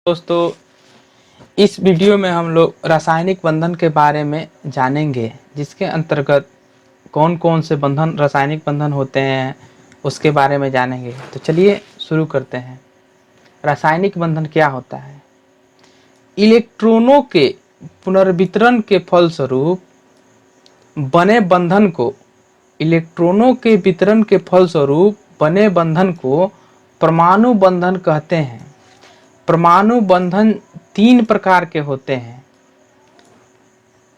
दोस्तों, इस वीडियो में हम लोग रासायनिक बंधन के बारे में जानेंगे, जिसके अंतर्गत कौन कौन से बंधन रासायनिक बंधन होते हैं उसके बारे में जानेंगे। तो चलिए शुरू करते हैं। रासायनिक बंधन क्या होता है? इलेक्ट्रॉनों के पुनर्वितरण के फलस्वरूप बने बंधन को इलेक्ट्रॉनों के वितरण के फलस्वरूप बने बंधन को परमाणु बंधन कहते हैं। परमाणु बंधन तीन प्रकार के होते हैं।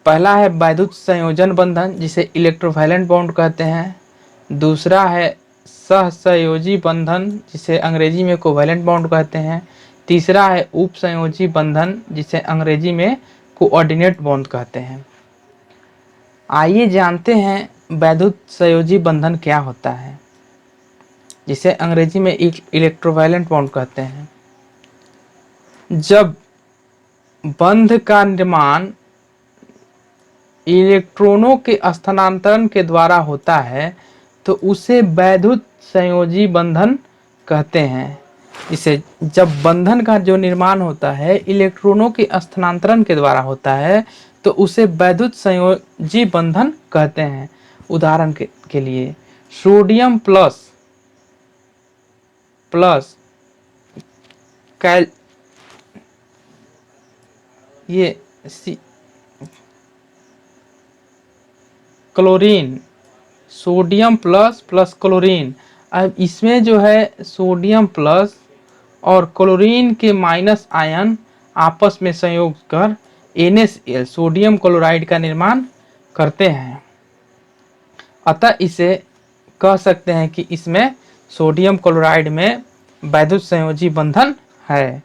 पहला है वैद्युत संयोजन बंधन, जिसे इलेक्ट्रोवैलेंट बॉन्ड कहते हैं। दूसरा है सहसंयोजी बंधन, जिसे अंग्रेजी में कोवैलेंट बॉन्ड कहते हैं। तीसरा है उपसंयोजी बंधन, जिसे अंग्रेजी में कोऑर्डिनेट बॉन्ड कहते हैं। आइए जानते हैं वैद्युत संयोजी बंधन क्या होता है, जिसे अंग्रेजी में इलेक्ट्रोवैलेंट बॉन्ड कहते हैं। जब बंध का निर्माण इलेक्ट्रॉनों के स्थानांतरण के द्वारा होता है तो उसे वैद्युत संयोजी बंधन कहते हैं। इसे जब बंधन का जो निर्माण होता है इलेक्ट्रॉनों के स्थानांतरण के द्वारा होता है तो उसे वैद्युत संयोजी बंधन कहते हैं। उदाहरण के लिए sodium plus plus chlorine, sodium plus plus chlorine. अब इसमें जो है सोडियम प्लस और क्लोरीन के माइनस आयन आपस में संयोग कर NaCl सोडियम क्लोराइड का निर्माण करते हैं। अतः इसे कह सकते हैं कि इसमें सोडियम क्लोराइड में वैद्युत संयोजी बंधन है।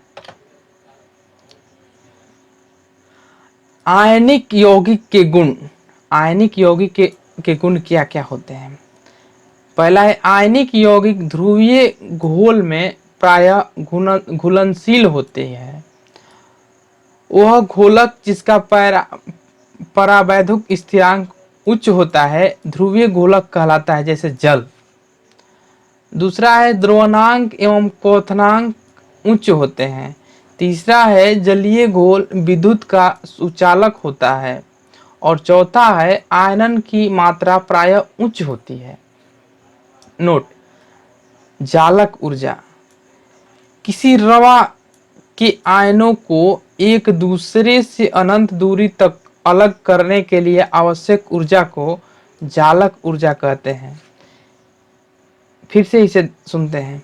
आयनिक यौगिक के गुण। आयनिक यौगिक के गुण क्या क्या होते हैं? पहला है आयनिक यौगिक ध्रुवीय घोल में प्रायः घुलनशील होते हैं। वह घोलक जिसका परावैद्युत स्थिरांक उच्च होता है ध्रुवीय घोलक कहलाता है, जैसे जल। दूसरा है द्रवणांक एवं क्वथनांक उच्च होते हैं। तीसरा है जलीय घोल विद्युत का सुचालक होता है। और चौथा है आयनन की मात्रा प्रायः उच्च होती है। नोट: जालक ऊर्जा। किसी रवा के आयनों को एक दूसरे से अनंत दूरी तक अलग करने के लिए आवश्यक ऊर्जा को जालक ऊर्जा कहते हैं। फिर से इसे सुनते हैं।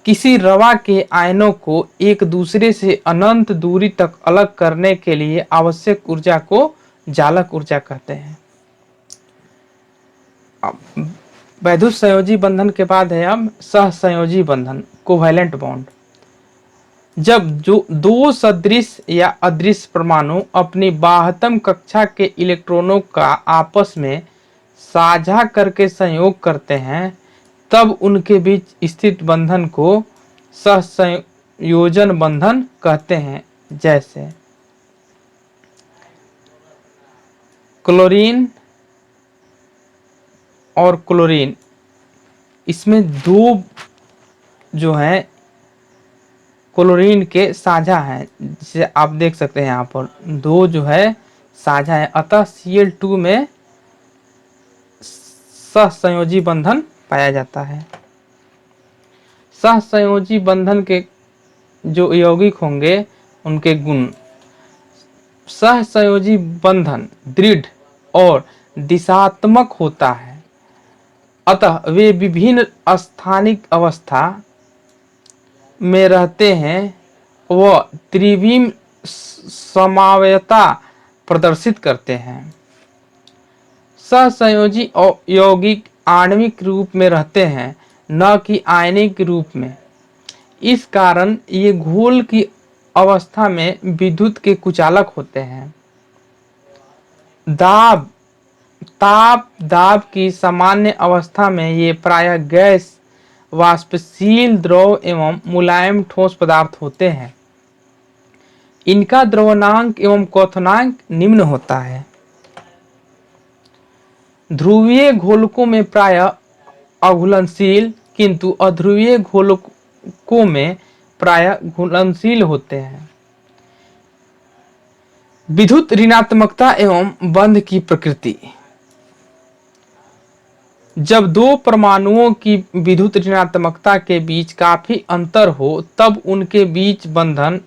किसी रवा के आयनों को एक दूसरे से अनंत दूरी तक अलग करने के लिए आवश्यक ऊर्जा को जालक ऊर्जा कहते हैं। वैद्युत संयोजी बंधन के बाद है अब सहसंयोजी बंधन, कोवैलेंट बॉन्ड। जब जो दो सदृश या अदृश परमाणु अपनी बाह्यतम कक्षा के इलेक्ट्रॉनों का आपस में साझा करके संयोग करते हैं तब उनके बीच स्थित बंधन को सहसंयोजन बंधन कहते हैं। जैसे क्लोरीन और क्लोरीन, इसमें दो जो है क्लोरीन के साझा है, जिसे आप देख सकते हैं यहाँ पर दो जो है साझा है। अतः Cl2 में सहसंयोजी बंधन पाया जाता है। सहसंयोजी बंधन के जो यौगिक होंगे उनके गुण: सहसंयोजी बंधन दृढ़ और दिशात्मक होता है, अतः वे विभिन्न स्थानिक अवस्था में रहते हैं व त्रिविम समवायता प्रदर्शित करते हैं। सहसंयोजी यौगिक आणविक रूप में रहते हैं, न कि आयनिक रूप में। इस कारण ये घोल की अवस्था में विद्युत के कुचालक होते हैं। ताप दाब की सामान्य अवस्था में ये प्रायः गैस, वाष्पशील द्रव एवं मुलायम ठोस पदार्थ होते हैं। इनका द्रवणांक एवं क्वथनांक निम्न होता है। ध्रुवीय घोलकों में प्रायः अघुलनशील, किंतु अध्रुवीय घोलकों में प्रायः घुलनशील होते हैं। विद्युत ऋणात्मकता एवं बंध की प्रकृति। जब दो परमाणुओं की विद्युत ऋणात्मकता के बीच काफी अंतर हो तब उनके बीच बंधन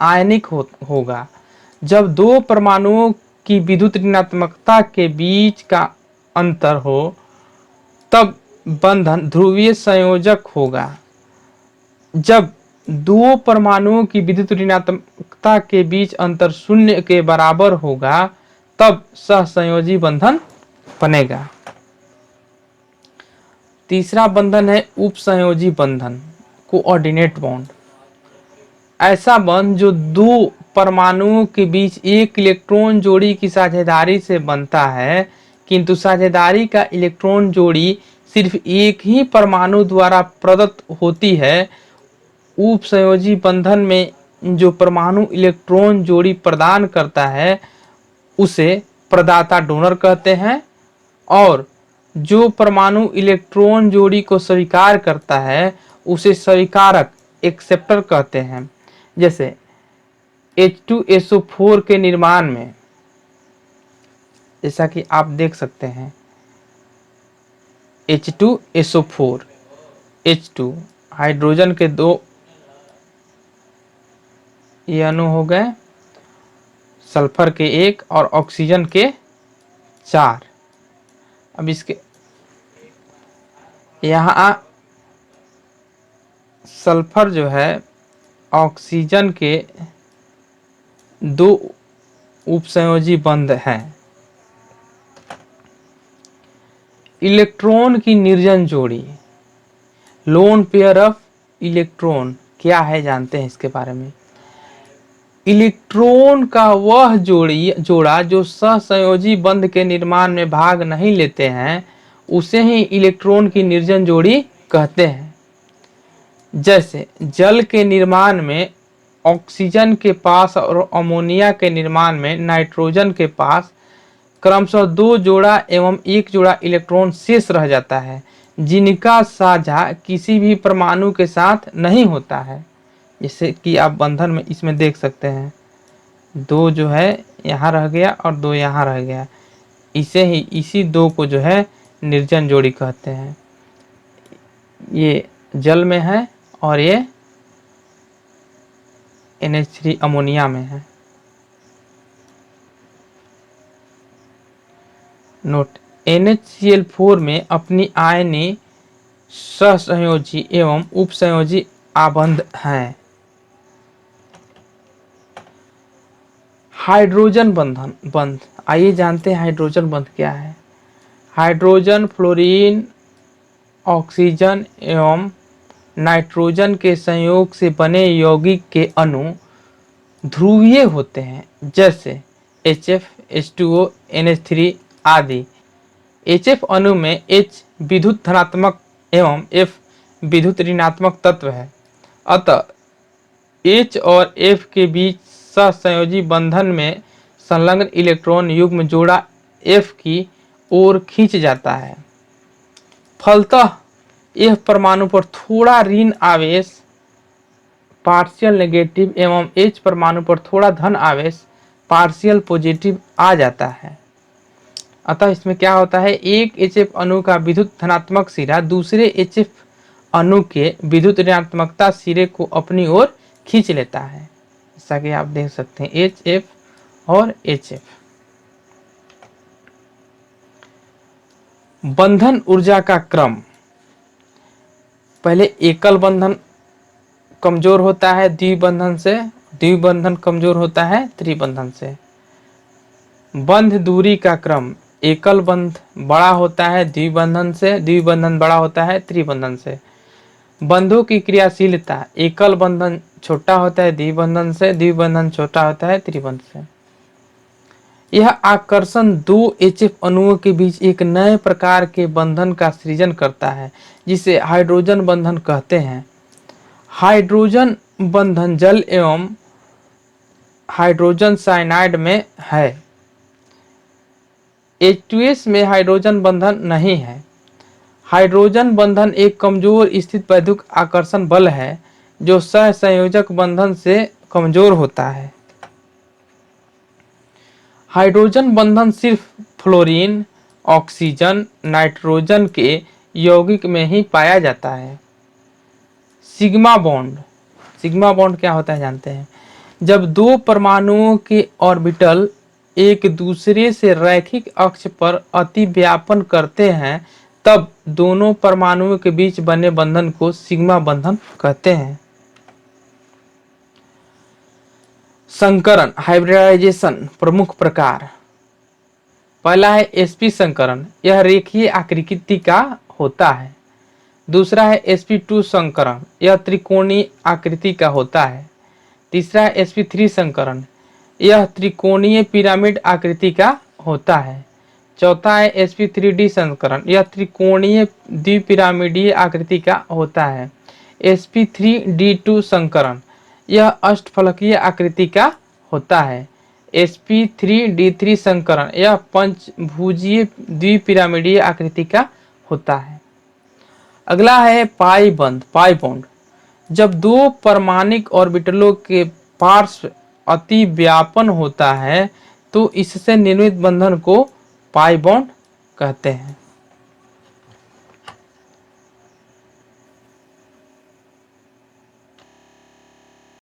आयनिक होगा। जब दो परमाणुओं की विद्युत ऋणात्मकता के बीच का अंतर हो तब बंधन ध्रुवीय संयोजक होगा। जब दो परमाणुओं की विद्युत ऋणात्मकता के बीच अंतर शून्य के बराबर होगा तब सहसंयोजी बंधन बनेगा। तीसरा बंधन है उपसंयोजी बंधन, कोऑर्डिनेट बॉन्ड। ऐसा बंध जो दो परमाणुओं के बीच एक इलेक्ट्रॉन जोड़ी की साझेदारी से बनता है, किंतु साझेदारी का इलेक्ट्रॉन जोड़ी सिर्फ एक ही परमाणु द्वारा प्रदत्त होती है। उपसंयोजी बंधन में जो परमाणु इलेक्ट्रॉन जोड़ी प्रदान करता है उसे प्रदाता डोनर कहते हैं, और जो परमाणु इलेक्ट्रॉन जोड़ी को स्वीकार करता है उसे स्वीकारक एक्सेप्टर कहते हैं। जैसे H2SO4 के निर्माण में, जैसा कि आप देख सकते हैं, H2SO4, H2 हाइड्रोजन के दो ये अणु हो गए, सल्फर के एक और ऑक्सीजन के 4। अब इसके यहाँ सल्फर जो है ऑक्सीजन के दो उपसंयोजी बंध हैं। इलेक्ट्रॉन की निर्जन जोड़ी, लोन पेयर ऑफ इलेक्ट्रॉन क्या है जानते हैं इसके बारे में। इलेक्ट्रॉन का वह जोड़ा जो सहसंयोजी बंध के निर्माण में भाग नहीं लेते हैं उसे ही इलेक्ट्रॉन की निर्जन जोड़ी कहते हैं। जैसे जल के निर्माण में ऑक्सीजन के पास और अमोनिया के निर्माण में नाइट्रोजन के पास क्रमशः 2 जोड़ा एवं 1 जोड़ा इलेक्ट्रॉन शेष रह जाता है, जिनका साझा किसी भी परमाणु के साथ नहीं होता है। जैसे कि आप बंधन में इसमें देख सकते हैं, 2 जो है यहाँ रह गया और 2 यहाँ रह गया, इसी 2 को जो है निर्जन जोड़ी कहते हैं। ये जल में है और ये NH3 अमोनिया में है। नोट, NaCl4 में अपनी आयनी सहसंयोजी एवं उपसंयोजी आबंध हैं। हाइड्रोजन बंध, आइए जानते हैं हाइड्रोजन बंध क्या है। हाइड्रोजन, फ्लोरीन, ऑक्सीजन एवं नाइट्रोजन के संयोग से बने यौगिक के अणु ध्रुवीय होते हैं, जैसे HF, H2O, NH3 आदि। HF अणु में H विद्युत धनात्मक एवं F विद्युत ऋणात्मक तत्व है, अतः H और F के बीच सहसंयोजी बंधन में संलग्न इलेक्ट्रॉन युग्म जोड़ा F की ओर खींच जाता है। फलतः यह परमाणु पर थोड़ा ऋण आवेश पार्शियल नेगेटिव एवं H परमाणु पर थोड़ा धन आवेश पार्शियल पॉजिटिव आ जाता है। अतः इसमें क्या होता है, एक HF अणु का विद्युत धनात्मक सिरा दूसरे HF अणु के विद्युत ऋणात्मकता सिरे को अपनी ओर खींच लेता है। जैसा कि आप देख सकते हैं HF और HF। बंधन ऊर्जा का क्रम, पहले एकल बंधन कमजोर होता है द्विबंधन से, द्विबंधन कमजोर होता है त्रिबंधन से। बंध दूरी का क्रम, एकल बंध बड़ा होता है द्विबंधन से, द्विबंधन बड़ा होता है त्रिबंधन से। बंधों की क्रियाशीलता, एकल बंधन छोटा होता है द्विबंधन से, द्विबंधन छोटा होता है त्रिबंधन से। यह आकर्षण 2 HF अणुओं के बीच एक नए प्रकार के बंधन का सृजन करता है, जिसे हाइड्रोजन बंधन कहते हैं। हाइड्रोजन बंधन जल एवं हाइड्रोजन साइनाइड में है। H2S में हाइड्रोजन बंधन नहीं है। हाइड्रोजन बंधन एक कमजोर स्थित वैद्युत आकर्षण बल है जो सहसंयोजक बंधन से कमजोर होता है। हाइड्रोजन बंधन सिर्फ फ्लोरीन, ऑक्सीजन, नाइट्रोजन के यौगिक में ही पाया जाता है। सिग्मा बॉन्ड, सिग्मा बॉन्ड क्या होता है जानते हैं? जब दो परमाणुओं के ऑर्बिटल एक दूसरे से रैखिक अक्ष पर अतिव्यापन करते हैं तब दोनों परमाणुओं के बीच बने बंधन को सिग्मा बंधन कहते हैं। संकरण, हाइब्रिडाइजेशन प्रमुख प्रकार। पहला है sp संकरण, यह रेखीय आकृति का होता है। दूसरा है sp2 संकरण, यह त्रिकोणीय आकृति का होता है। तीसरा है sp3 संकरण, यह त्रिकोणीय पिरामिड आकृति का होता है। चौथा है sp3d संस्करण, यह त्रिकोणीय द्विपिरामिडीय आकृति का होता है। sp3d2 संकरण, यह अष्टफलकीय आकृति का होता है। sp3d3 संकरण, यह पंचभुजीय द्विपिरामिडीय आकृति का होता है। अगला है पाई बंध, पाई बॉन्ड। जब दो परमाणिक ऑर्बिटलों के पार्श्व अतिव्यापन होता है तो इससे निर्मित बंधन को पाई बॉन्ड कहते हैं।